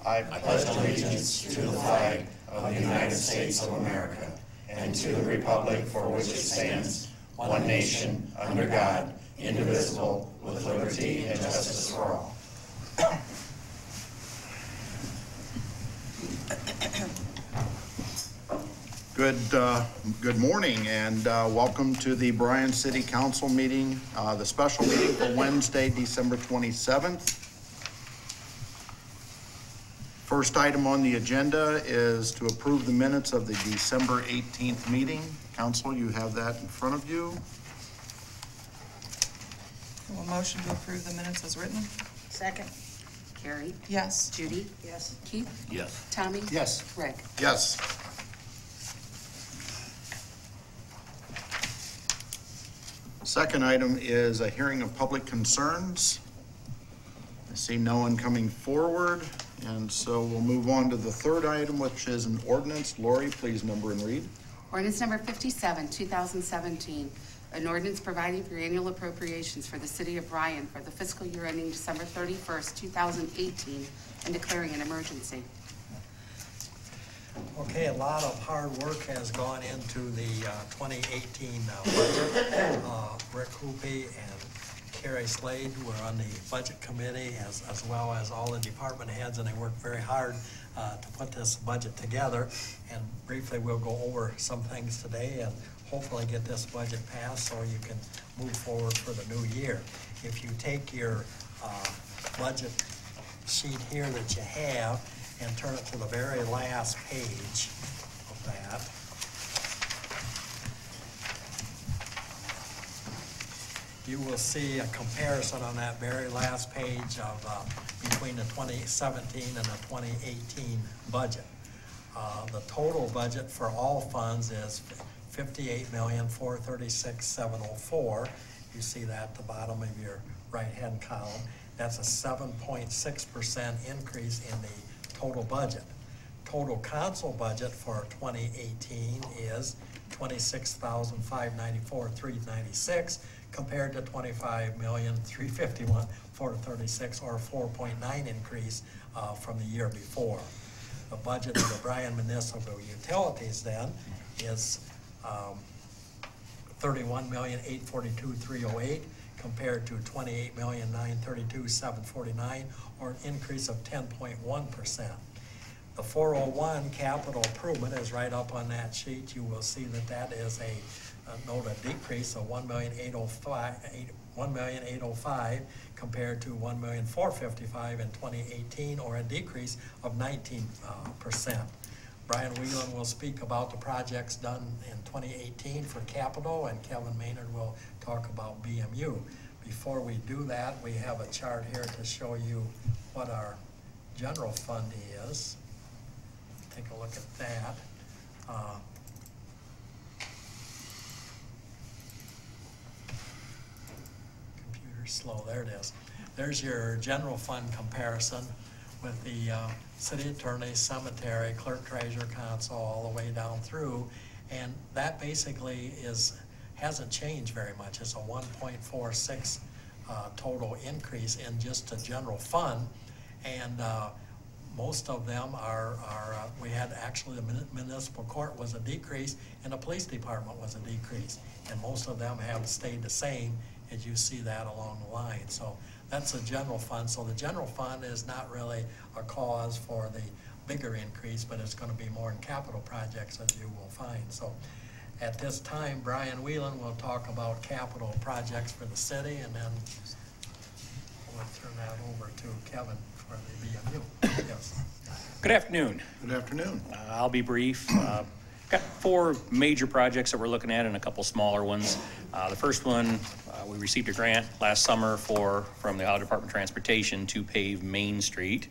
I pledge allegiance to the flag of the United States of America and to the republic for which it stands, one nation, under God, indivisible, with liberty and justice for all. Good morning and welcome to the Bryan City Council meeting, the special meeting for Wednesday, December 27th. First item on the agenda is to approve the minutes of the December 18th meeting. Council, you have that in front of you. A motion to approve the minutes as written. Second. Carrie? Yes. Judy? Yes. Keith? Yes. Tommy? Yes. Greg? Yes. Second item is a hearing of public concerns. I see no one coming forward, and so we'll move on to the third item, which is an ordinance. Lori, please number and read. Ordinance number 57, 2017. An ordinance providing for annual appropriations for the city of Bryan for the fiscal year ending December 31st, 2018, and declaring an emergency. Okay, a lot of hard work has gone into the 2018 budget. Rick Hoopy and Carrie Slade were on the budget committee as well as all the department heads, and they worked very hard to put this budget together. And briefly, we'll go over some things today and hopefully get this budget passed so you can move forward for the new year. If you take your budget sheet here that you have and turn it to the very last page of that. You will see a comparison on that very last page of between the 2017 and the 2018 budget. The total budget for all funds is $58,436,704. You see that at the bottom of your right-hand column. That's a 7.6% increase in the total budget. Total council budget for 2018 is $26,594,396 compared to $25,351,436, or a 4.9 increase from the year before. The budget of the Bryan Municipal Utilities then is $31,842,308 compared to $28,932,749, or an increase of 10.1%. The 401 capital improvement is right up on that sheet. You will see that that is a decrease of $1,805,000 compared to $1,455,000 in 2018, or a decrease of 19%. Brian Whelan will speak about the projects done in 2018 for capital, and Kevin Maynard will talk about BMU. Before we do that, we have a chart here to show you what our general fund is. Take a look at that. Computer's slow, there it is. There's your general fund comparison with the city attorney, cemetery, clerk, treasurer, council, all the way down through, and that basically hasn't changed very much. It's a 1.46 total increase in just the general fund, and most of them are we had actually the municipal court was a decrease, and the police department was a decrease, and most of them have stayed the same as you see that along the line. So that's the general fund. So the general fund is not really a cause for the bigger increase, but it's going to be more in capital projects, as you will find. So at this time, Brian Whelan will talk about capital projects for the city, and then we'll turn that over to Kevin for the BMU. Yes. Good afternoon. Good afternoon. I'll be brief. Got 4 major projects that we're looking at and a couple smaller ones. The first one, we received a grant last summer from the Ohio Department of Transportation to pave Main Street.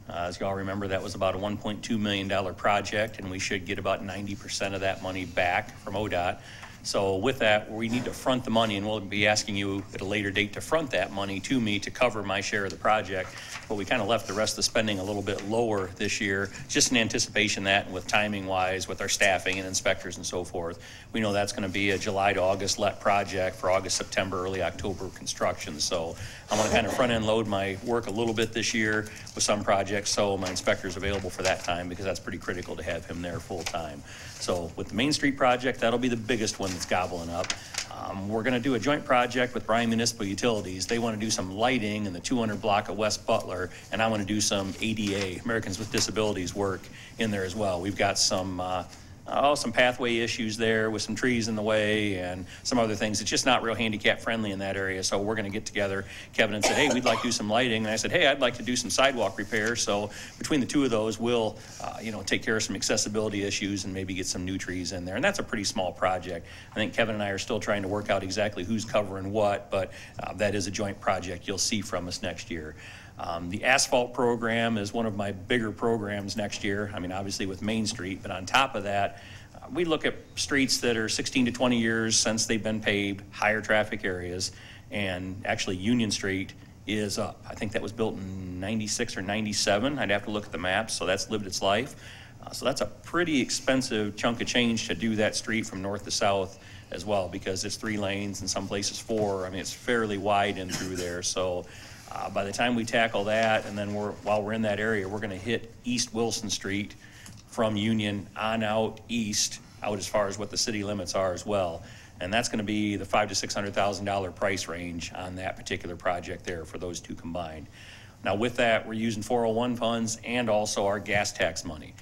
As you all remember, that was about a $1.2 million project, and we should get about 90% of that money back from ODOT. So with that, we need to front the money, and we'll be asking you at a later date to front that money to me to cover my share of the project. But we kind of left the rest of the spending a little bit lower this year, just in anticipation that, and with timing-wise, with our staffing and inspectors and so forth, we know that's going to be a July to August let project for August, September, early October construction. So I'm going to kind of front-end load my work a little bit this year with some projects, so my inspector's available for that time, because that's pretty critical to have him there full-time. So with the Main Street project, that'll be the biggest one that's gobbling up. We're going to do a joint project with Bryan Municipal Utilities. They want to do some lighting in the 200 block of West Butler, and I want to do some ADA, Americans with Disabilities work in there as well. We've got some pathway issues there with some trees in the way and some other things. It's just not real handicap friendly in that area. So we're going to get together. Kevin and said, hey, we'd like to do some lighting. And I said, hey, I'd like to do some sidewalk repair. So between the two of those, we'll, take care of some accessibility issues and maybe get some new trees in there. And that's a pretty small project. I think Kevin and I are still trying to work out exactly who's covering what, but that is a joint project you'll see from us next year. The asphalt program is one of my bigger programs next year. I mean, obviously with Main Street, but on top of that, we look at streets that are 16 to 20 years since they've been paved, higher traffic areas, and actually Union Street is up. I think that was built in 96 or 97. I'd have to look at the maps, so that's lived its life. So that's a pretty expensive chunk of change to do that street from north to south as well, because it's 3 lanes, in some places 4. I mean, it's fairly wide in through there. So by the time we tackle that, and then while we're in that area, we're going to hit East Wilson Street from Union on out east, out as far as what the city limits are as well. And that's going to be the $500,000 to $600,000 price range on that particular project there for those two combined. Now with that, we're using 401 funds and also our gas tax money.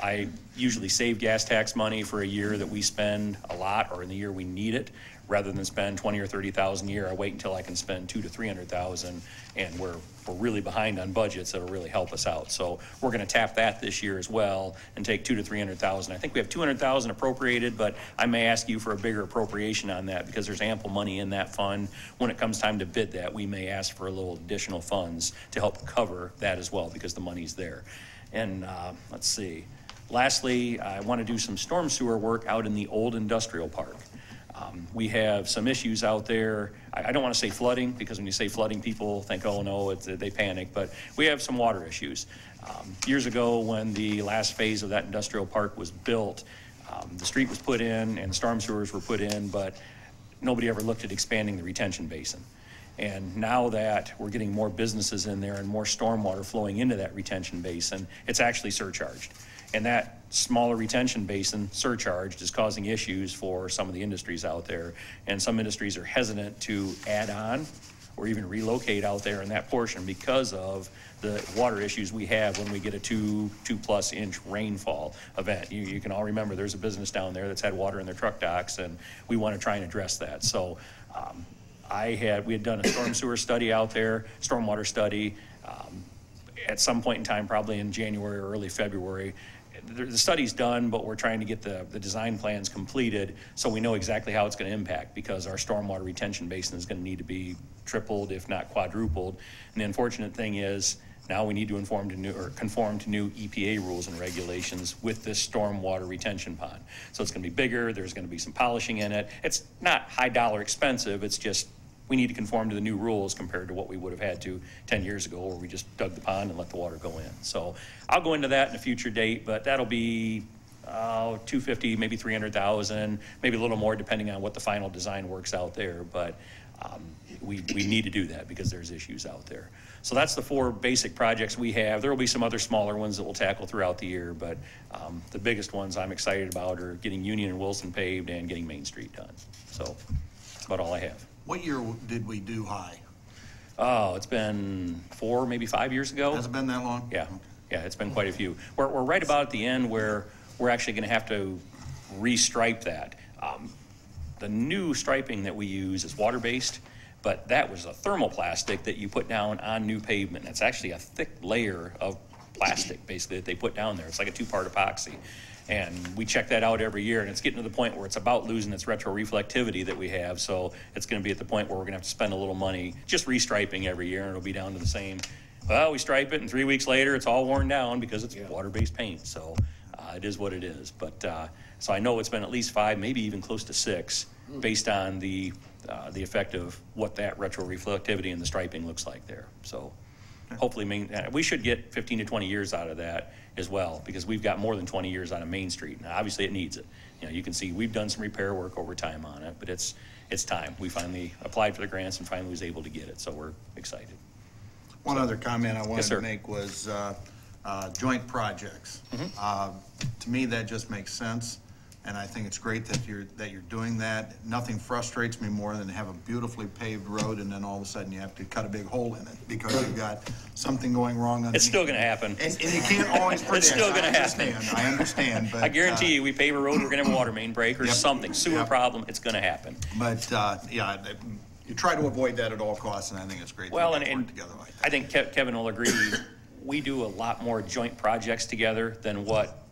I usually save gas tax money for a year that we spend a lot, or in the year we need it, rather than spend $20,000 or $30,000 a year. I wait until I can spend $200,000 to $300,000, and we're really behind on budgets that'll really help us out. So we're going to tap that this year as well and take $200,000 to $300,000. I think we have $200,000 appropriated, but I may ask you for a bigger appropriation on that because there's ample money in that fund. When it comes time to bid that, we may ask for a little additional funds to help cover that as well, because the money's there. And let's see. Lastly, I want to do some storm sewer work out in the old industrial park. We have some issues out there. I don't want to say flooding, because when you say flooding, people think, oh no, they panic, but we have some water issues. Years ago, when the last phase of that industrial park was built, the street was put in and storm sewers were put in, but nobody ever looked at expanding the retention basin. And now that we're getting more businesses in there and more stormwater flowing into that retention basin, it's actually surcharged. And that smaller retention basin, surcharged, is causing issues for some of the industries out there. And some industries are hesitant to add on or even relocate out there in that portion because of the water issues we have when we get a 2+ inch rainfall event. You can all remember there's a business down there that's had water in their truck docks, and we want to try and address that. So we had done a storm sewer study out there, stormwater study, at some point in time, probably in January or early February. The study's done, but we're trying to get the design plans completed so we know exactly how it's going to impact, because our stormwater retention basin is going to need to be tripled, if not quadrupled. And the unfortunate thing is now we need to conform to new EPA rules and regulations with this stormwater retention pond. So it's going to be bigger. There's going to be some polishing in it. It's not high dollar expensive. It's just we need to conform to the new rules compared to what we would have had to 10 years ago, where we just dug the pond and let the water go in. So I'll go into that in a future date, but that'll be $250,000, maybe $300,000, maybe a little more depending on what the final design works out there. But we need to do that because there's issues out there. So that's the 4 basic projects we have. There will be some other smaller ones that we'll tackle throughout the year, but the biggest ones I'm excited about are getting Union and Wilson paved and getting Main Street done. So that's about all I have. What year did we do high? Oh, it's been 4, maybe 5 years ago. Has it been that long? Yeah, yeah, it's been quite a few. We're right about at the end where we're actually going to have to restripe that. The new striping that we use is water-based, but that was a thermoplastic that you put down on new pavement. It's actually a thick layer of plastic, basically, that they put down there. It's like a 2-part epoxy. And we check that out every year, and it's getting to the point where it's about losing its retroreflectivity that we have. So it's going to be at the point where we're going to have to spend a little money just restriping every year, and it'll be down to the same. Well, we stripe it, and 3 weeks later, it's all worn down because it's water-based paint. So It is what it is. But so I know it's been at least 5, maybe even close to 6, based on the effect of what that retroreflectivity and the striping looks like there. So hopefully we should get 15 to 20 years out of that as well, because we've got more than 20 years out of Main Street. Now, obviously it needs it. You know, you can see we've done some repair work over time on it, but it's time. We finally applied for the grants and finally was able to get it, so we're excited. One other comment I wanted Yes, sir. to make was joint projects. To me, that just makes sense, and I think it's great that you're doing that. Nothing frustrates me more than to have a beautifully paved road and then all of a sudden you have to cut a big hole in it because you've got something going wrong underneath. It's still going to happen. And you can't always predict. It's still going to happen. I understand, but I guarantee you, we pave a road, we're going to have a water main break or Yep. something, sewer Yep. problem, it's going to happen. But yeah, you try to avoid that at all costs, and I think it's great Well, that we and work together like that. I think Kevin will agree, we do a lot more joint projects together than what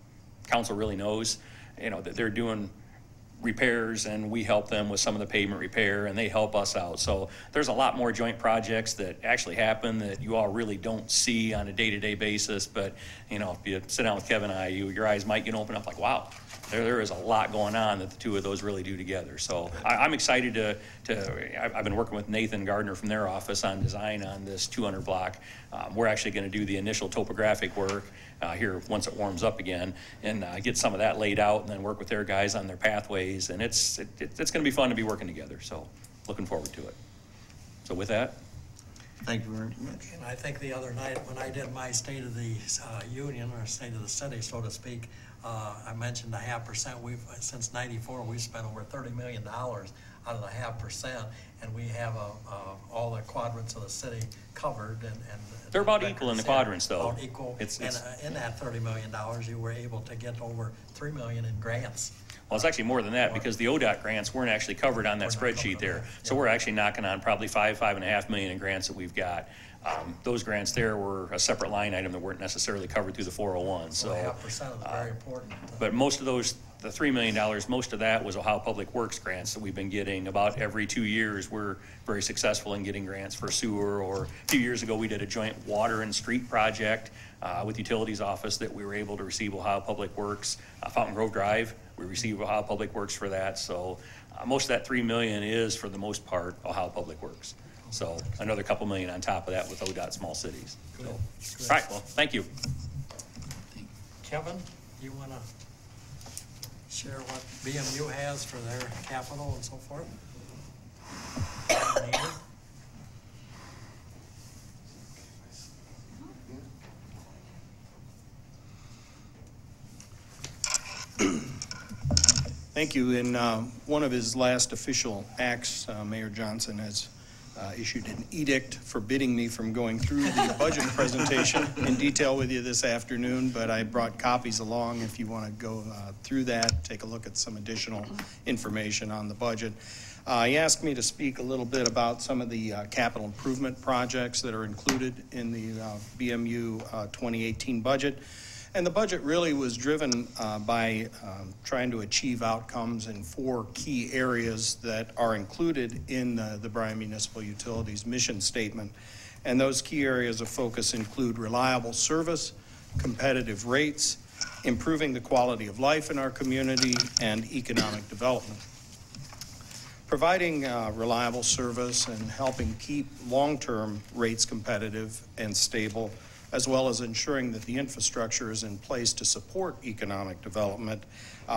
council really knows. You know, that they're doing repairs and we help them with some of the pavement repair and they help us out. So there's a lot more joint projects that actually happen that you all really don't see on a day-to-day basis. But, you know, if you sit down with Kevin and I, your eyes might get open up like, wow, there is a lot going on that the two of those really do together. So I'm excited I've been working with Nathan Gardner from their office on design on this 200 block. We're actually going to do the initial topographic work here once it warms up again and get some of that laid out and then work with their guys on their pathways. And it's going to be fun to be working together. So looking forward to it. So with that. Thank you very much. And I think the other night when I did my State of the Union, or State of the City, so to speak, I mentioned the 0.5%. We've, since '94, we've spent over $30 million out of the 0.5%, and we have all the quadrants of the city covered. And they're about equal in the quadrants, though. About equal. And in that $30 million, you were able to get over $3 million in grants. Well, it's actually more than that because the ODOT grants weren't actually covered on that spreadsheet there. So we're actually knocking on probably $5.5 million in grants that we've got. Those grants there were a separate line item that weren't necessarily covered through the 401. So 0.5% is very important. But most of those, the $3 million, most of that was Ohio Public Works grants that we've been getting about every 2 years. We're very successful in getting grants for sewer, or a few years ago we did a joint water and street project with Utilities Office that we were able to receive Ohio Public Works. Fountain Grove Drive, we received Ohio Public Works for that. So most of that $3 million is, for the most part, Ohio Public Works. So another couple million on top of that with ODOT small cities. So, all right, well, thank you. Kevin, you want to share what BMU has for their capital and so forth? Thank you. In one of his last official acts, Mayor Johnson has issued an edict forbidding me from going through the budget presentation in detail with you this afternoon, but I brought copies along if you want to go through that, take a look at some additional information on the budget. He asked me to speak a little bit about some of the capital improvement projects that are included in the BMU 2018 budget. And the budget really was driven by trying to achieve outcomes in 4 key areas that are included in the Bryan Municipal Utilities mission statement. And those key areas of focus include reliable service, competitive rates, improving the quality of life in our community, and economic development. Providing reliable service and helping keep long-term rates competitive and stable, as well as ensuring that the infrastructure is in place to support economic development,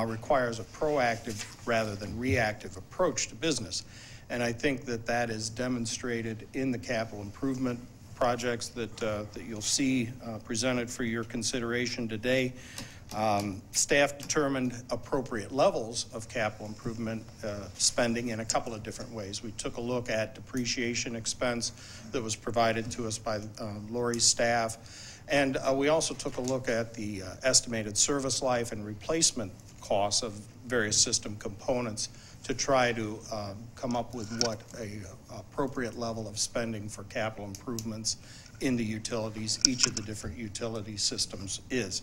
requires a proactive rather than reactive approach to business. And I think that that is demonstrated in the capital improvement projects that you'll see presented for your consideration today. Staff determined appropriate levels of capital improvement spending in a couple of different ways. We took a look at depreciation expense that was provided to us by Lori's staff, and we also took a look at the estimated service life and replacement costs of various system components to try to come up with what a appropriate level of spending for capital improvements in the utilities, each of the different utility systems is.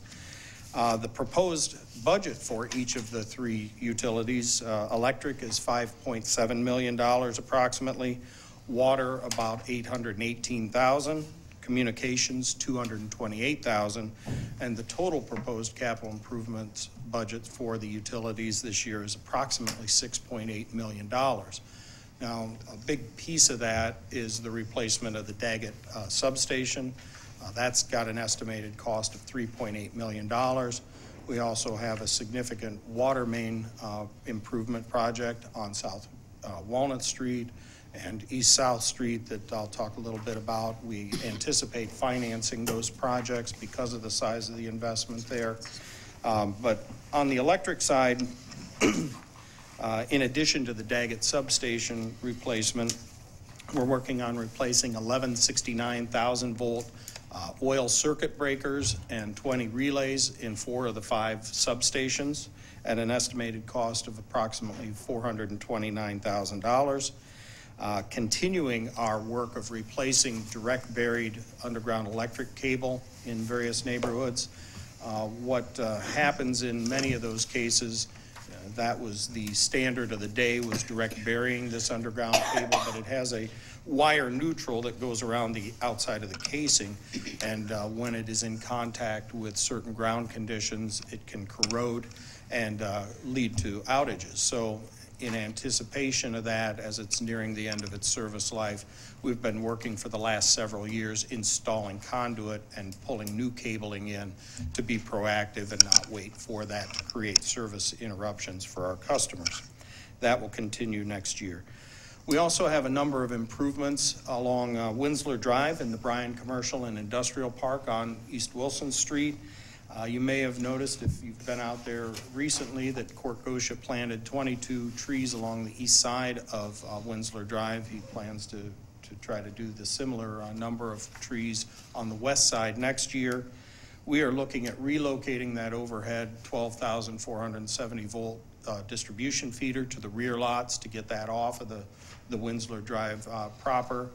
The proposed budget for each of the 3 utilities, electric is $5.7 million approximately, water about $818,000, communications $228,000, And the total proposed capital improvements budget for the utilities this year is approximately $6.8 million. Now, a big piece of that is the replacement of the Daggett substation. That's got an estimated cost of $3.8 million. We also have a significant water main improvement project on South Walnut Street and East South Street that I'll talk a little bit about. We anticipate financing those projects because of the size of the investment there. But on the electric side, in addition to the Daggett substation replacement, we're working on replacing 11 69,000 volt oil circuit breakers and 20 relays in 4 of the 5 substations at an estimated cost of approximately $429,000. Continuing our work of replacing direct buried underground electric cable in various neighborhoods. What happens in many of those cases, that was the standard of the day, was direct burying this underground cable, but it has a wire neutral that goes around the outside of the casing, and when it is in contact with certain ground conditions, it can corrode and lead to outages. So in anticipation of that, as it's nearing the end of its service life, we've been working for the last several years installing conduit and pulling new cabling in to be proactive and not wait for that to create service interruptions for our customers. That will continue next year. We also have a number of improvements along Winsler Drive in the Bryan Commercial and Industrial Park on East Wilson Street. You may have noticed, if you've been out there recently, that Court Gosha planted 22 trees along the east side of Winsler Drive. He plans to try to do the similar number of trees on the west side next year. We are looking at relocating that overhead 12,470 volt distribution feeder to the rear lots to get that off of the Winsler Drive proper,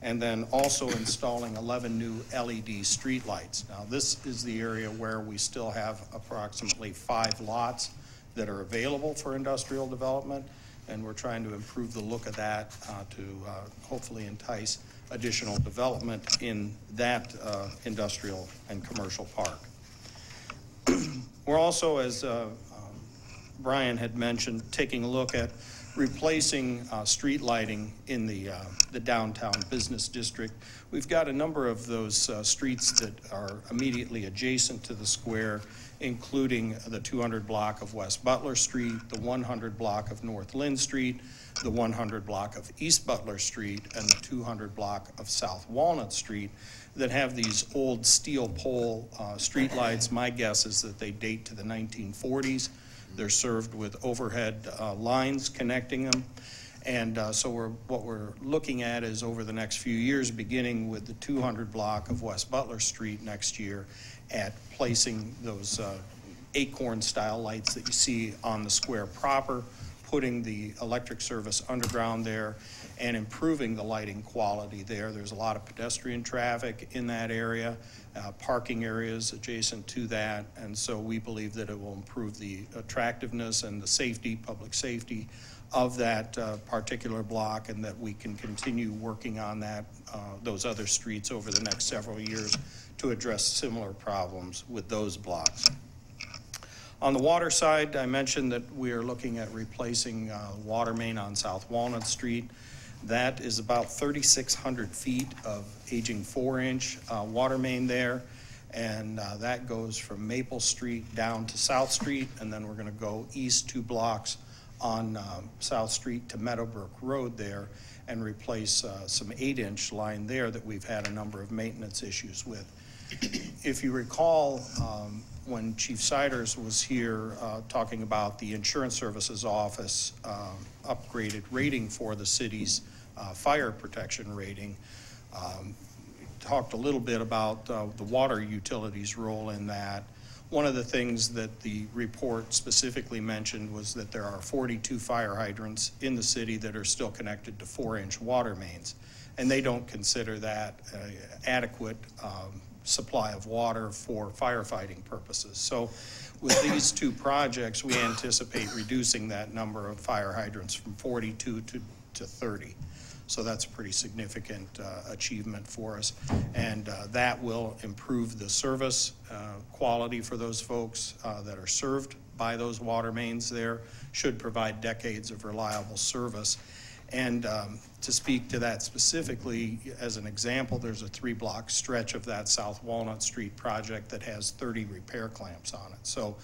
and then also installing 11 new LED street lights. Now, this is the area where we still have approximately 5 lots that are available for industrial development, and we're trying to improve the look of that to hopefully entice additional development in that industrial and commercial park. We're also, as Bryan had mentioned, taking a look at replacing street lighting in the downtown business district. We've got a number of those streets that are immediately adjacent to the square, including the 200 block of West Butler Street, the 100 block of North Lynn Street, the 100 block of East Butler Street, and the 200 block of South Walnut Street that have these old steel pole street lights. My guess is that they date to the 1940s. They're served with overhead lines connecting them. And so what we're looking at is over the next few years, beginning with the 200 block of West Butler Street next year, at placing those acorn-style lights that you see on the square proper, putting the electric service underground there, and improving the lighting quality there. There's a lot of pedestrian traffic in that area, parking areas adjacent to that, and so we believe that it will improve the attractiveness and the safety, public safety of that particular block, and that we can continue working on that, those other streets over the next several years to address similar problems with those blocks. On the water side, I mentioned that we are looking at replacing water main on South Walnut Street. That is about 3,600 feet of aging 4-inch water main there, and that goes from Maple Street down to South Street, and then we're going to go east 2 blocks on South Street to Meadowbrook Road there and replace some 8-inch line there that we've had a number of maintenance issues with. If you recall, when Chief Siders was here talking about the Insurance Services Office upgraded rating for the city's fire protection rating, talked a little bit about the water utilities' role in that. One of the things that the report specifically mentioned was that there are 42 fire hydrants in the city that are still connected to 4-inch water mains, and they don't consider that adequate supply of water for firefighting purposes. So with these 2 projects, we anticipate reducing that number of fire hydrants from 42 to 30. So that's a pretty significant achievement for us. And that will improve the service quality for those folks that are served by those water mains there, should provide decades of reliable service. And to speak to that specifically, as an example, there's a 3-block stretch of that South Walnut Street project that has 30 repair clamps on it. So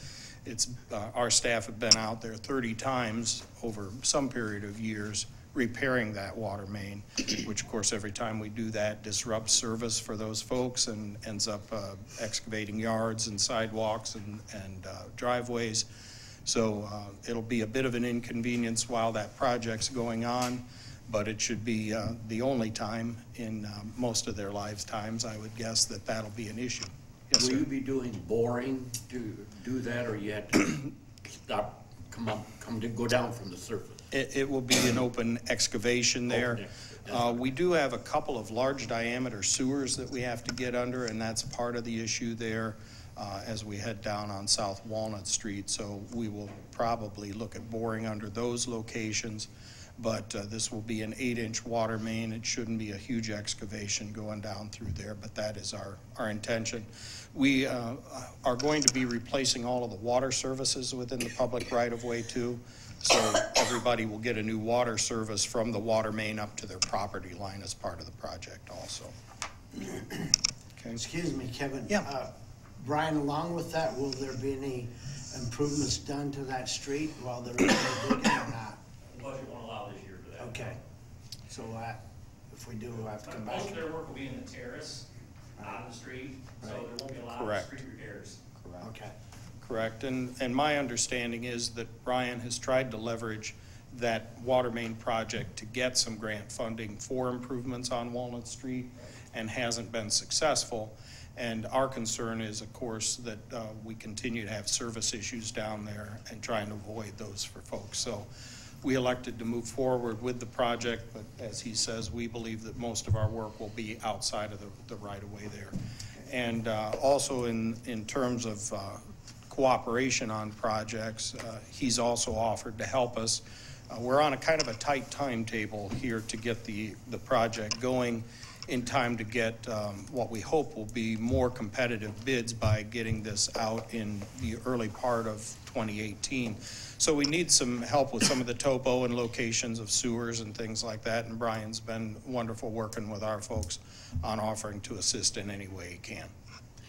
it's our staff have been out there 30 times over some period of years repairing that water main, which of course every time we do that disrupts service for those folks and ends up excavating yards and sidewalks and driveways. So it'll be a bit of an inconvenience while that project's going on, but it should be the only time in most of their lifetimes, I would guess, that that'll be an issue. Yes, Will sir. you be doing boring to do that, or you have to stop, go down from the surface? It will be an open excavation there. We do have a couple of large diameter sewers that we have to get under, and that's part of the issue there as we head down on South Walnut Street. So we will probably look at boring under those locations, but this will be an 8-inch water main. It shouldn't be a huge excavation going down through there, but that is our intention. We are going to be replacing all of the water services within the public right-of-way too. So everybody will get a new water service from the water main up to their property line as part of the project also. Okay. Excuse me, Kevin. Yeah. Bryan, along with that, will there be any improvements done to that street while they're digging or not? The budget won't allow this year for that. Okay. So if we do, we'll have to come back. Most of their work will be in the terrace, not in the street, so there won't be a lot Correct. of street repairs. Okay. Correct, and my understanding is that Bryan has tried to leverage that water main project to get some grant funding for improvements on Walnut Street and hasn't been successful. And our concern is, of course, that we continue to have service issues down there and trying to avoid those for folks. So we elected to move forward with the project, but as he says, we believe that most of our work will be outside of the right-of-way there. And also in terms of cooperation on projects, he's also offered to help us. We're on a kind of a tight timetable here to get the project going in time to get what we hope will be more competitive bids by getting this out in the early part of 2018. So we need some help with some of the topo and locations of sewers and things like that, and Bryan's been wonderful working with our folks on offering to assist in any way he can.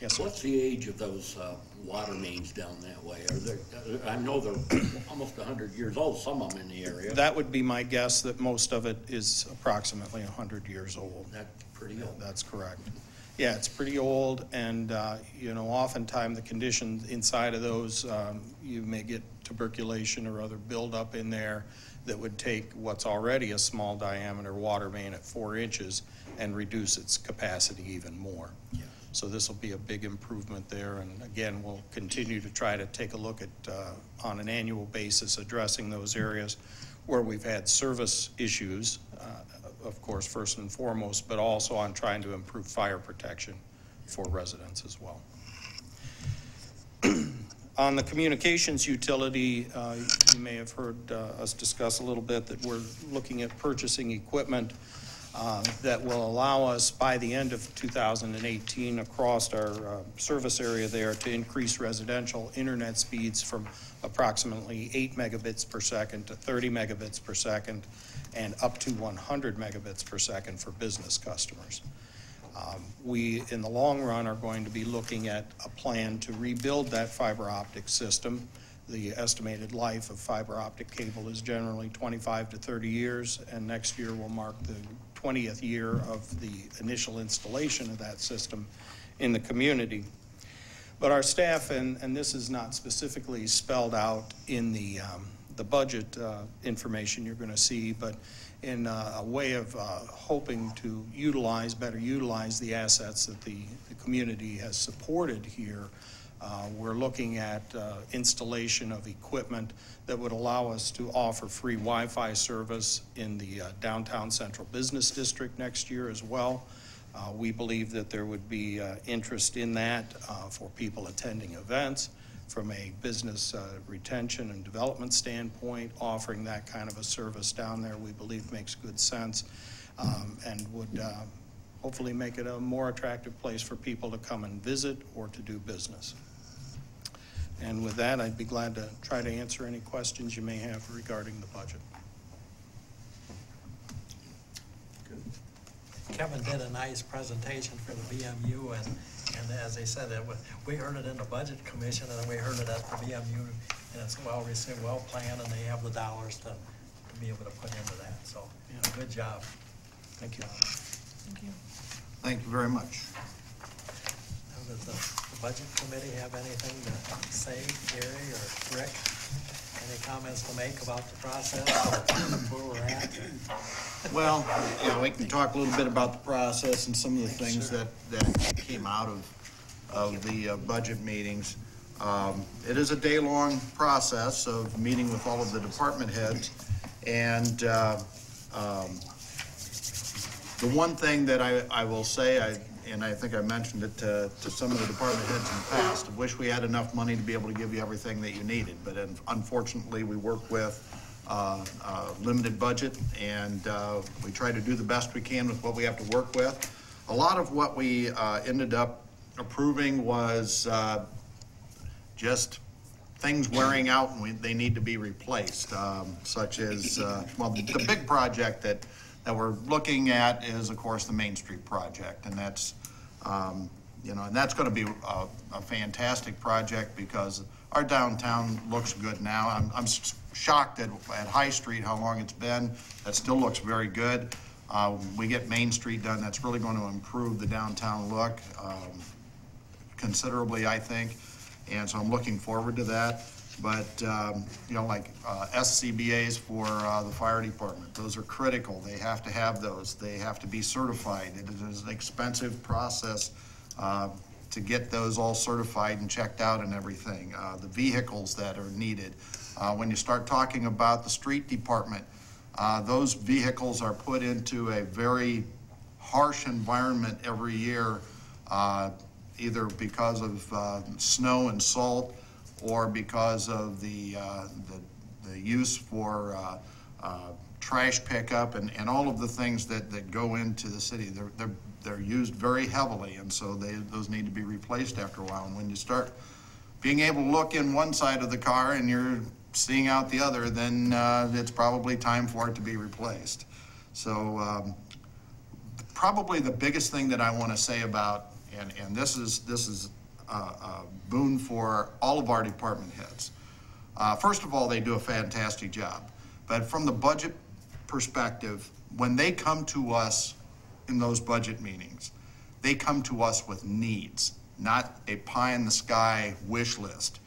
Yes, sir. What's the age of those water mains down that way? Are they, I know they're almost 100 years old, some of them in the area. That would be my guess, that most of it is approximately 100 years old. That's pretty old. That's correct. Yeah, it's pretty old, and you know, oftentimes the conditions inside of those, you may get tuberculation or other buildup in there that would take what's already a small diameter water main at 4 inches and reduce its capacity even more. Yeah. So this will be a big improvement there, and again, we'll continue to try to take a look at, on an annual basis, addressing those areas where we've had service issues, of course, first and foremost, but also on trying to improve fire protection for residents as well. On the communications utility, you may have heard us discuss a little bit that we're looking at purchasing equipment that will allow us by the end of 2018 across our service area there to increase residential internet speeds from approximately 8 megabits per second to 30 megabits per second and up to 100 megabits per second for business customers. We, in the long run, are going to be looking at a plan to rebuild that fiber optic system. The estimated life of fiber optic cable is generally 25 to 30 years, and next year will mark the 20th year of the initial installation of that system in the community. But our staff, and this is not specifically spelled out in the budget information you're going to see, but in a way of hoping to better utilize the assets that the community has supported here, we're looking at installation of equipment that would allow us to offer free Wi-Fi service in the downtown central business district next year as well. We believe that there would be interest in that for people attending events. From a business retention and development standpoint, offering that kind of a service down there we believe makes good sense. and would hopefully make it a more attractive place for people to come and visit or to do business. And with that, I'd be glad to try to answer any questions you may have regarding the budget. Kevin did a nice presentation for the BMU, and as they said, we heard it in the Budget Commission, and then we heard it at the BMU, and it's well received, well planned, and they have the dollars to be able to put into that. So, good job. Thank you. Thank you. Thank you very much. Now, does the Budget Committee have anything to say, Gary or Rick? Any comments to make about the process or where we're at? Well, we can talk a little bit about the process and some of the things that came out of the budget meetings. It is a day-long process of meeting with all of the department heads, and the one thing that I will say, and I think I mentioned it to some of the department heads in the past, I wish we had enough money to be able to give you everything that you needed, but unfortunately we work with a limited budget, and we try to do the best we can with what we have to work with. A lot of what we ended up approving was just things wearing out and they need to be replaced, such as, well, the big project that we're looking at is, of course, the Main Street project, and that's, and that's going to be a fantastic project because our downtown looks good now. I'm shocked at High Street how long it's been. That still looks very good. We get Main Street done, that's really going to improve the downtown look considerably, I think, and so I'm looking forward to that. But, like SCBA's for the fire department, those are critical. They have to have those. They have to be certified. It is an expensive process to get those all certified and checked out and everything. The vehicles that are needed. When you start talking about the street department, those vehicles are put into a very harsh environment every year, either because of snow and salt, or because of the use for trash pickup and all of the things that go into the city. They're used very heavily, and so those need to be replaced after a while. And when you start being able to look in one side of the car and you're seeing out the other, then it's probably time for it to be replaced. So probably the biggest thing that I want to say about, and this is a boon for all of our department heads. First of all, they do a fantastic job. But from the budget perspective, when they come to us in those budget meetings, they come to us with needs, not a pie-in-the-sky wish list.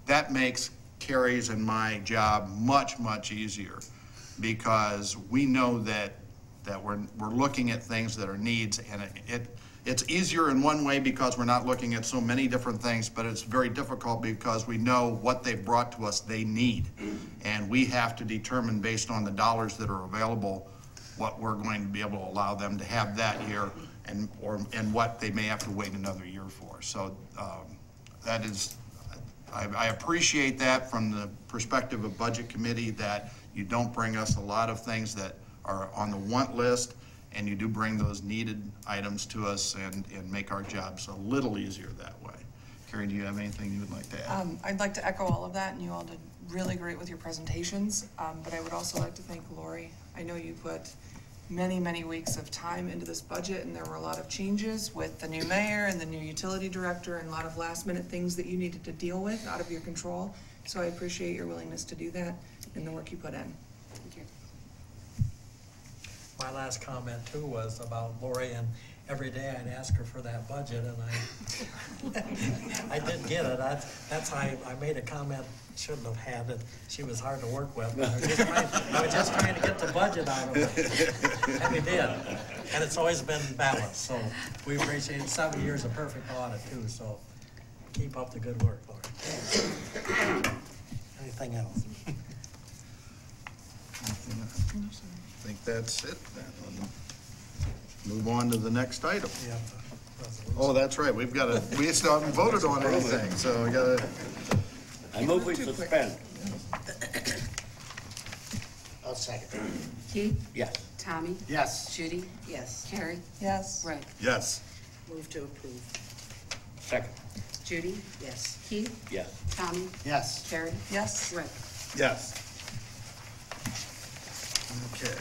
That makes Carrie's and my job much, much easier because we know that we're looking at things that are needs, and it's easier in one way because we're not looking at so many different things, but it's very difficult because we know what they've brought to us they need. And we have to determine based on the dollars that are available what we're going to be able to allow them to have that year and what they may have to wait another year for. So that is, I appreciate that from the perspective of Budget Committee, that you don't bring us a lot of things that are on the want list, and you do bring those needed items to us and make our jobs a little easier that way. Carrie, do you have anything you would like to add? I'd like to echo all of that, and you all did really great with your presentations, but I would also like to thank Lori. I know you put many, many weeks of time into this budget, and there were a lot of changes with the new mayor and the new utility director and a lot of last-minute things that you needed to deal with out of your control. So I appreciate your willingness to do that and the work you put in. Thank you. My last comment too was about Lori, and every day I'd ask her for that budget, and I did get it. That's why I made a comment, shouldn't have had it. She was hard to work with. I was just trying to get the budget out of her, and we did. And it's always been balanced, so we appreciate it. 7 years of perfect audit too, so keep up the good work, Lori. Anything else? I think that's it then. Move on to the next item. Yeah. Oh, that's right. We still haven't voted on anything, so we gotta. I move we suspend. I'll second. Keith? Yes. Tommy? Yes. Judy? Yes. Carrie? Yes. Rick? Yes. Move to approve. Second. Judy? Yes. Keith? Yes. Tommy? Yes. Carrie? Yes. Rick? Yes. Okay.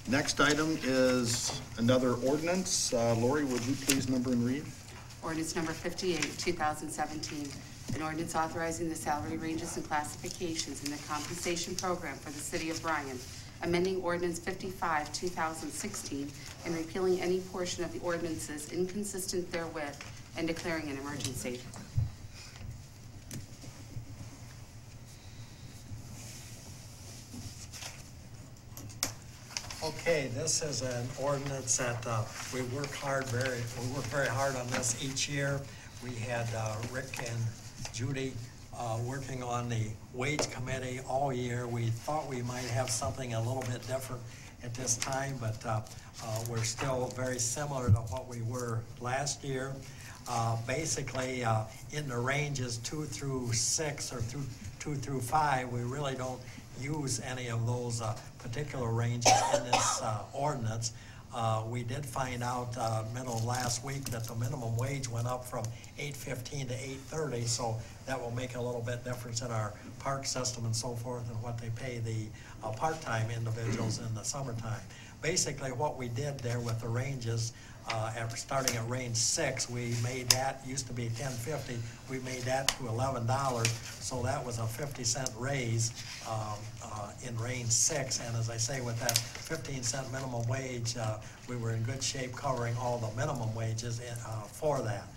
Next item is another ordinance. Lori, would you please number and read? Ordinance number 58, 2017, an ordinance authorizing the salary ranges and classifications in the compensation program for the city of Bryan, amending ordinance 55, 2016, and repealing any portion of the ordinances inconsistent therewith and declaring an emergency. Okay, this is an ordinance that we work very hard on this each year. We had Rick and Judy working on the wage committee all year. We thought we might have something a little bit different at this time, but we're still very similar to what we were last year. Basically, in the ranges 2 through 6 or 2 through 5, we really don't use any of those particular ranges in this ordinance. We did find out middle of last week that the minimum wage went up from $8.15 to $8.30, so that will make a little bit difference in our park system and so forth and what they pay the part-time individuals in the summertime. Basically, what we did there with the ranges, starting at range 6, we made that, used to be $10.50, we made that to $11, so that was a 50-cent raise in range 6, and as I say, with that 15-cent minimum wage, we were in good shape covering all the minimum wages for that.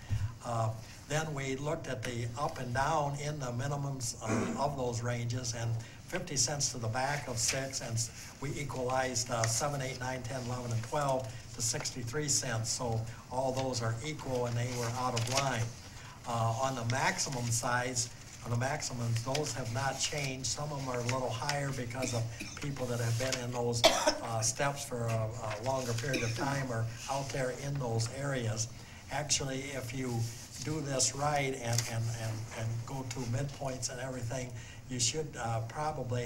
Then we looked at the up and down in the minimums of those ranges, and 50 cents to the back of 6, and we equalized 7, 8, 9, 10, 11, and 12 to 63 cents. So all those are equal, and they were out of line. On the maximum size, on the maximums, those have not changed. Some of them are a little higher because of people that have been in those steps for a longer period of time or out there in those areas. Actually, if you do this right and go to midpoints and everything, you should probably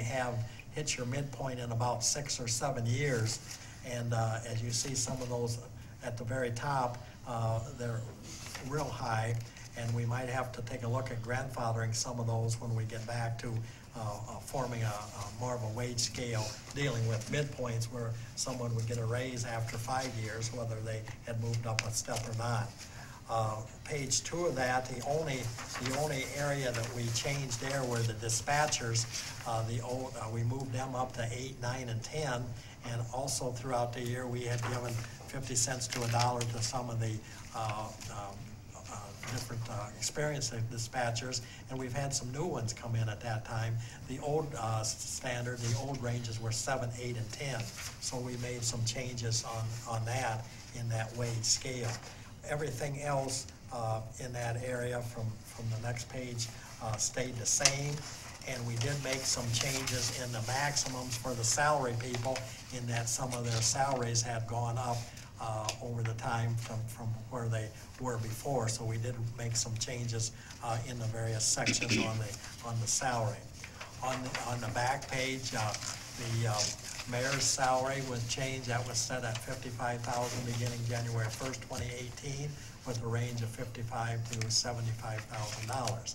hit your midpoint in about 6 or 7 years. And as you see, some of those at the very top, they're real high, and we might have to take a look at grandfathering some of those when we get back to forming a more of a wage scale, dealing with midpoints where someone would get a raise after 5 years, whether they had moved up a step or not. Page 2 of that, the only area that we changed there were the dispatchers. We moved them up to 8, 9, and 10, and also throughout the year we had given 50 cents to $1 to some of the different experienced dispatchers, and we've had some new ones come in at that time. The old standard, the old ranges were 7, 8, and 10, so we made some changes on that in that wage scale. Everything else in that area from the next page stayed the same, and we did make some changes in the maximums for the salary people in that some of their salaries had gone up over the time from where they were before. So we did make some changes in the various sections on the salary. On the back page, the mayor's salary was changed. That was set at $55,000 beginning January 1st, 2018, with a range of $55,000 to $75,000.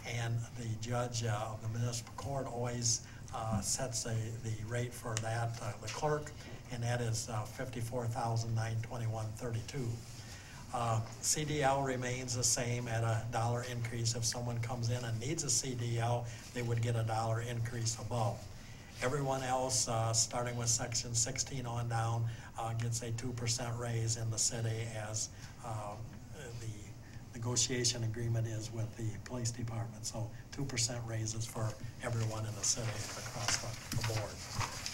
And the judge of the municipal court always sets the rate for that, the clerk, and that is $54,921.32. CDL remains the same at $1 increase. If someone comes in and needs a CDL, they would get a $1 increase above. Everyone else, starting with section 16 on down, gets a 2% raise in the city, as the negotiation agreement is with the police department. So 2% raises for everyone in the city across the board.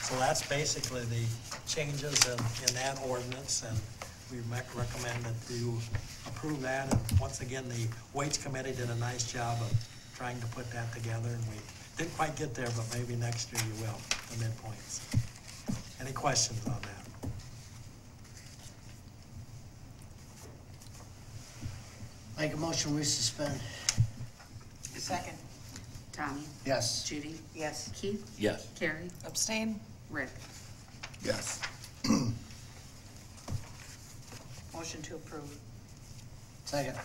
So that's basically the changes in that ordinance, and we recommend that you approve that. And once again, the wage committee did a nice job of trying to put that together, and we didn't quite get there, but maybe next year you will, the midpoints. Any questions on that? Make a motion, we suspend. Second. Tommy, Yes. Judy, Yes. Keith, Yes. Carrie, Abstain? Rick. Yes. Motion to approve. Second.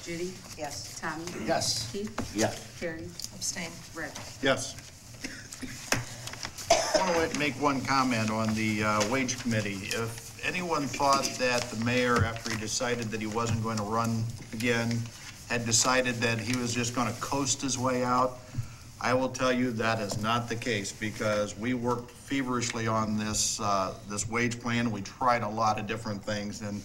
Judy, Yes. Tommy, Yes. Keith, Yes. Carrie, Abstain. Rick. Yes. I want to make one comment on the wage committee. If anyone thought that the mayor, after he decided that he wasn't going to run again, had decided that he was just going to coast his way out, I will tell you that is not the case, because we worked feverishly on this wage plan. We tried a lot of different things, and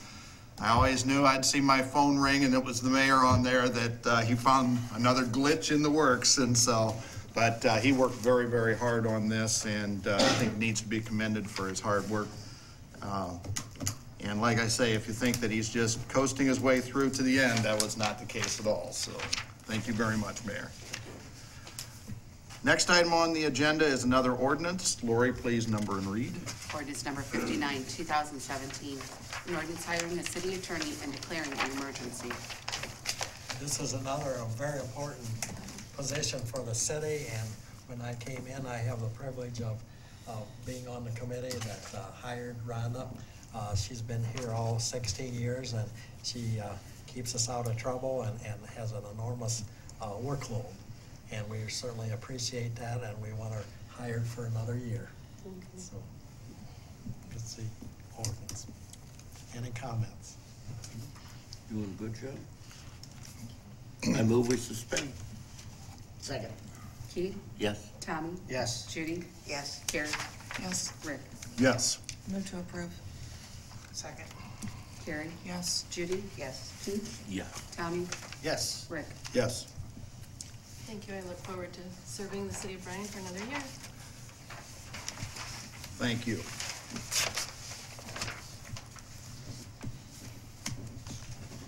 I always knew I'd see my phone ring and it was the mayor on there, that he found another glitch in the works, and so, but he worked very, very hard on this, and I think needs to be commended for his hard work. And like I say, if you think that he's just coasting his way through to the end, that was not the case at all. So thank you very much, Mayor. Next item on the agenda is another ordinance. Lori, please number and read. Ordinance number 59, 2017, an ordinance hiring a city attorney and declaring an emergency. This is another very important position for the city, and when I came in, I have the privilege of being on the committee that hired Rhonda. She's been here all 16 years, and she keeps us out of trouble and has an enormous workload. And we certainly appreciate that, and we want her hired for another year. So, let's see, ordinance. Any comments? Doing a good job. I move we suspend. Second. Keith, Yes. Tommy, Yes. Judy, Yes. Carrie, Yes. Rick. Yes. Move to approve. Second. Carrie, Yes. Judy, Yes. Keith, Yes. Tommy, Yes. Rick. Yes. Thank you. I look forward to serving the city of Bryan for another year. Thank you.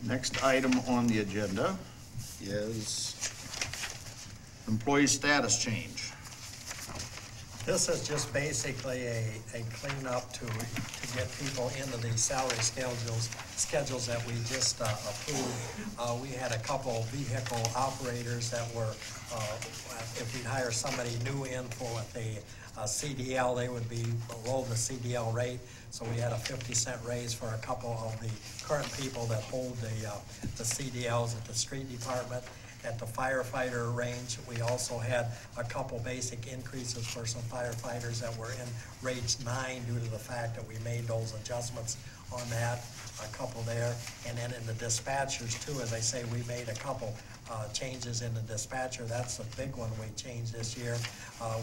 Next item on the agenda is employee status change. This is just basically a cleanup to get people into the salary schedules that we just approved. We had a couple vehicle operators that were, if we'd hire somebody new in for a CDL, they would be below the CDL rate. So we had a 50-cent raise for a couple of the current people that hold the CDLs at the street department. At the firefighter range, we also had a couple basic increases for some firefighters that were in range 9 due to the fact that we made those adjustments on that, a couple there. And then in the dispatchers too, as I say, we made a couple changes in the dispatcher. That's the big one we changed this year.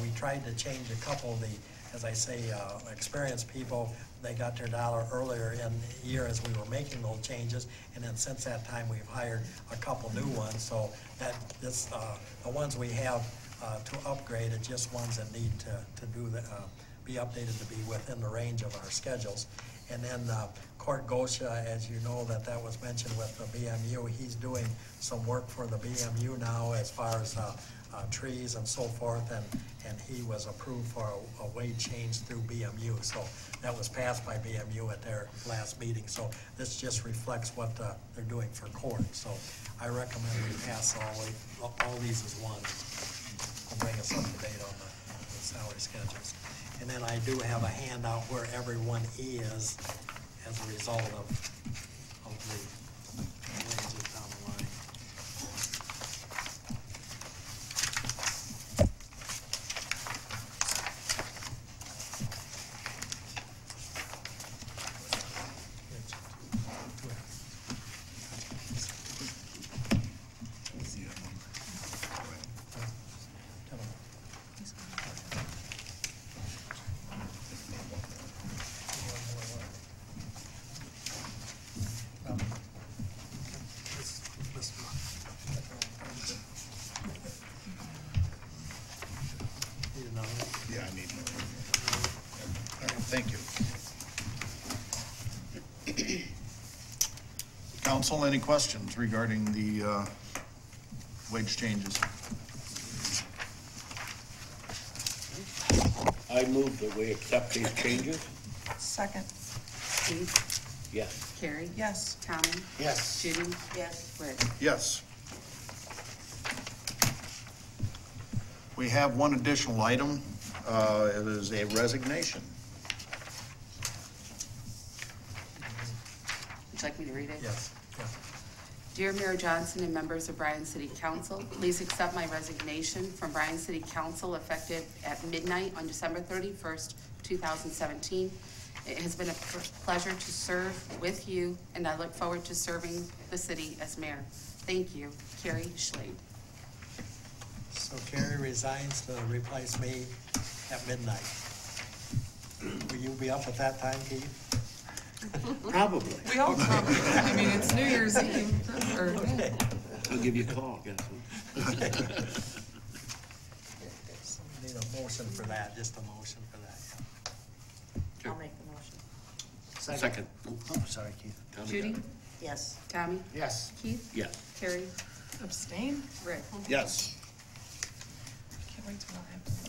We tried to change a couple of the, as I say, experienced people. They got their dollar earlier in the year as we were making those changes, and then since that time, we've hired a couple new ones. So that this, the ones we have to upgrade are just ones that need to do the, be updated to be within the range of our schedules. And then Court Gosha, as you know, that was mentioned with the BMU. He's doing some work for the BMU now as far as trees and so forth, and he was approved for a wage change through BMU. So that was passed by BMU at their last meeting. So this just reflects what they're doing for court. So I recommend we pass all these as one. Will bring us up to date on the salary schedules. And then I do have a handout where everyone is as a result of the wages down the line. Yeah, I need more. All right, thank you. Council, any questions regarding the wage changes? I move that we accept these changes. Second. Keith, Yes. Carrie, Yes. Tommy, Yes. Judy, Yes. Rick. Yes. We have one additional item. It is a resignation. Would you like me to read it? Yes, yeah. Dear Mayor Johnson and members of Bryan City Council, please accept my resignation from Bryan City Council effective at midnight on December 31st, 2017. It has been a pleasure to serve with you, and I look forward to serving the city as mayor. Thank you, Carrie Schlade. So Carrie resigns to replace me at midnight. Will you be up at that time, Keith? Probably. We all probably, I mean, it's New Year's Eve, or, yeah. I'll give you a call, guess what? Need a motion for that, just a motion for that. I'll make the motion. Second. Oh, sorry, Keith. Tommy Judy? got it. Yes. Tommy? Yes. Keith? Yes. Carrie? Abstain? Rick? Yes. Can't wait till I have to vote.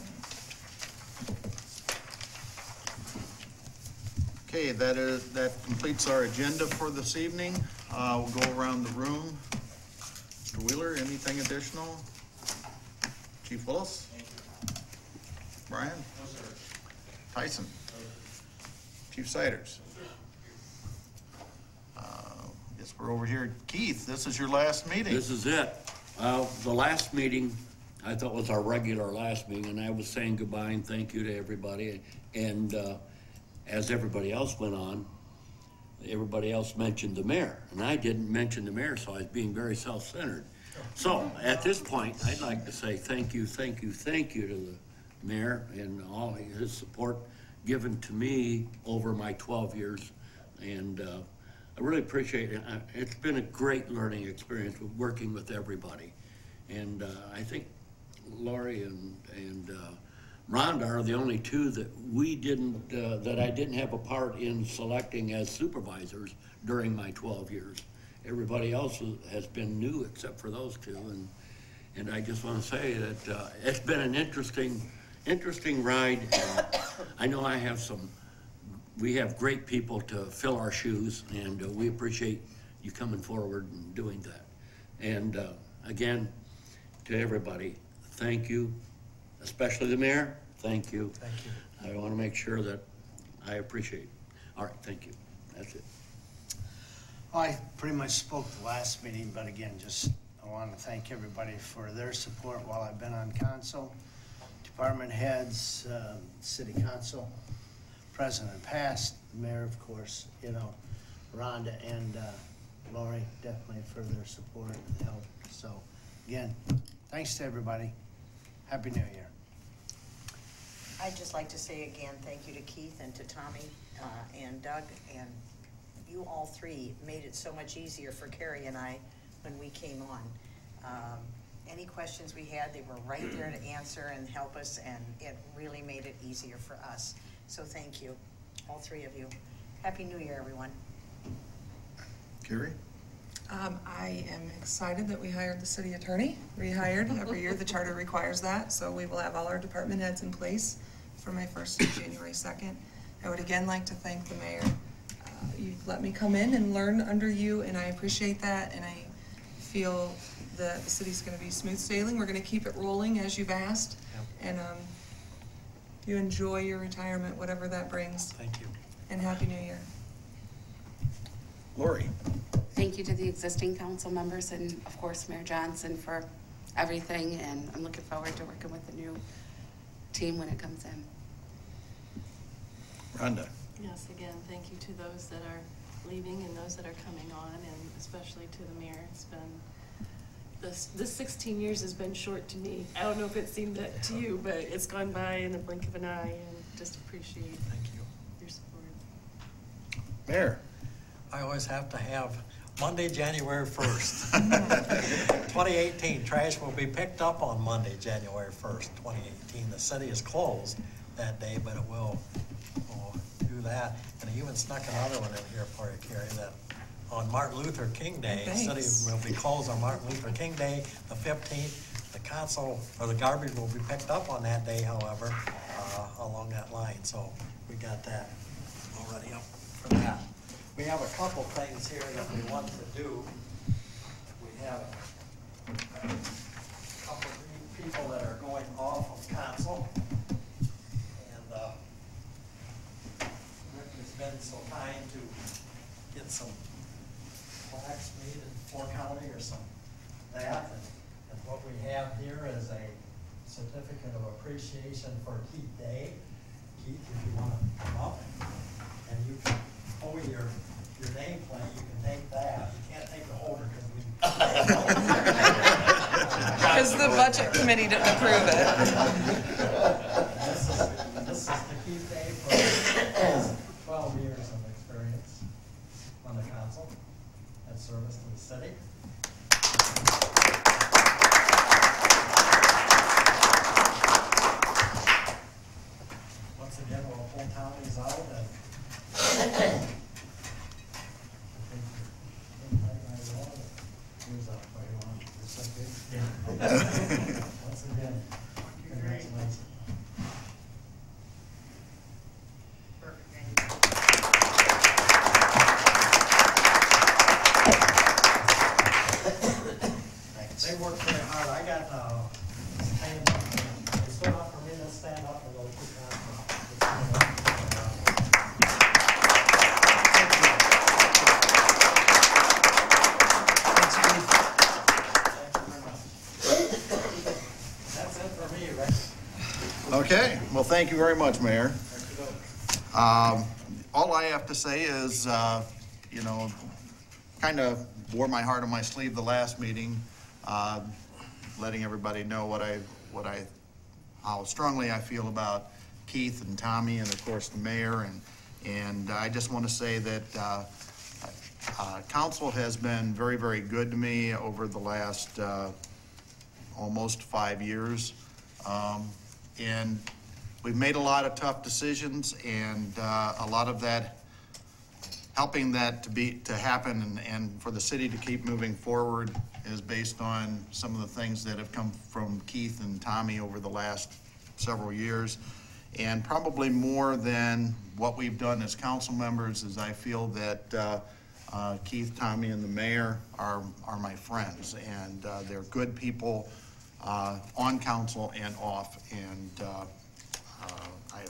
Okay, that completes our agenda for this evening. We'll go around the room. Mr. Wheeler, anything additional? Chief Willis? Bryan? No, sir. Tyson? Chief Siders? Guess we're over here. Keith, this is your last meeting. This is it. The last meeting, I thought was our regular last meeting, and I was saying goodbye and thank you to everybody. And as everybody else went on, everybody else mentioned the mayor, and I didn't mention the mayor, so I was being very self-centered. So at this point, I'd like to say thank you, thank you, thank you to the mayor and all his support given to me over my 12 years. And I really appreciate it. It's been a great learning experience with working with everybody. And I think Lori and Rhonda are the only two that we didn't, that I didn't have a part in selecting as supervisors during my 12 years. Everybody else has been new except for those two. And I just want to say that it's been an interesting ride. And I know we have great people to fill our shoes, and we appreciate you coming forward and doing that. And again, to everybody, thank you, especially the mayor, thank you. Thank you. I want to make sure that I appreciate. All right, thank you. That's it. Well, I pretty much spoke the last meeting, but again, I want to thank everybody for their support while I've been on council. Department heads, city council, president past, mayor, of course, Rhonda and Lori, definitely for their support and help. So again, thanks to everybody. Happy New Year. I'd just like to say again, thank you to Keith and to Tommy and Doug, and you all three made it so much easier for Carrie and I when we came on. Any questions we had, they were right there to answer and help us, and it really made it easier for us. So thank you, all three of you. Happy New Year, everyone. Carrie? I am excited that we hired the city attorney, rehired. Every year the charter requires that, so we will have all our department heads in place for my first January 2nd. I would again like to thank the mayor. You've let me come in and learn under you, and I appreciate that, and I feel that the city's gonna be smooth sailing. We're gonna keep it rolling as you've asked. Yep. And you enjoy your retirement, whatever that brings. Thank you. And Happy New Year. Lori? Thank you to the existing council members and, of course, Mayor Johnson for everything, and I'm looking forward to working with the new team when it comes in. Rhonda? Yes, again, thank you to those that are leaving and those that are coming on, and especially to the mayor. It's been, this 16 years has been short to me. I don't know if it seemed that to you, but it's gone by in the blink of an eye, and just appreciate your support. Mayor? I always have to have Monday, January 1st. 2018, trash will be picked up on Monday, January 1st, 2018. The city is closed that day, but it will do that. And I even snuck another one in here for you, Carrie, that on Martin Luther King Day, the city will be closed on Martin Luther King Day, the 15th. The council, or the garbage will be picked up on that day, however, along that line. So we got that already up for that. We have a couple things here that we want to do. We have a couple of people that are going off of council. And Rick has been so kind to get some plaques made in Fort County or some that. And what we have here is a certificate of appreciation for Keith Day. Keith, if you want to come up, and you can, your nameplate, you can take that. You can't take the holder because we. Because the budget committee didn't approve it. This is the Keith Day for his 12 years of experience on the council and service to the city. Once again, we'll pull Tommy's out and once again, congratulations. They worked very hard. I got stand up. It's still not for me to stand up and go too fast. That's it for me, Rick. Okay, well, thank you very much, Mayor. All I have to say is, kind of wore my heart on my sleeve the last meeting, letting everybody know how strongly I feel about Keith and Tommy and of course the mayor, and I just want to say that council has been very, very good to me over the last almost 5 years, and we've made a lot of tough decisions, and a lot of that helping that to happen and for the city to keep moving forward is based on some of the things that have come from Keith and Tommy over the last several years. And probably more than what we've done as council members is I feel that Keith, Tommy, and the mayor are my friends, and they're good people on council and off, and I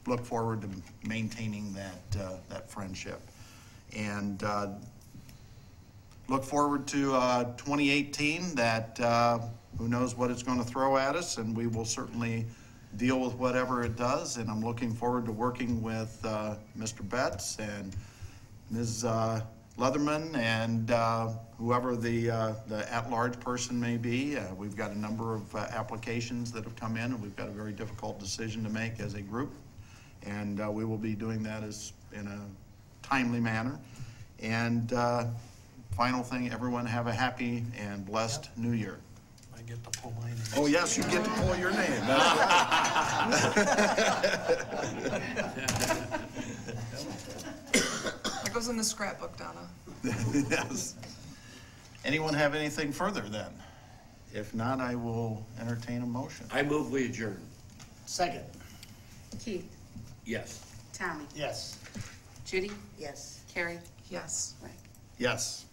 look forward to maintaining that friendship, and look forward to 2018. That who knows what it's going to throw at us, and we will certainly deal with whatever it does. And I'm looking forward to working with Mr. Betts and Ms. Leatherman and whoever the at-large person may be. We've got a number of applications that have come in, and we've got a very difficult decision to make as a group. And we will be doing that in a timely manner. And final thing, everyone have a happy and blessed New Year. I get to pull my name. Oh, yes, you get to pull your name. That's That goes in the scrapbook, Donna. right. Yes. Anyone have anything further then? If not, I will entertain a motion. I move we adjourn. Second. Keith, Yes. Tommy, Yes. Judy, Yes. Carrie, Yes. Rick. Yes.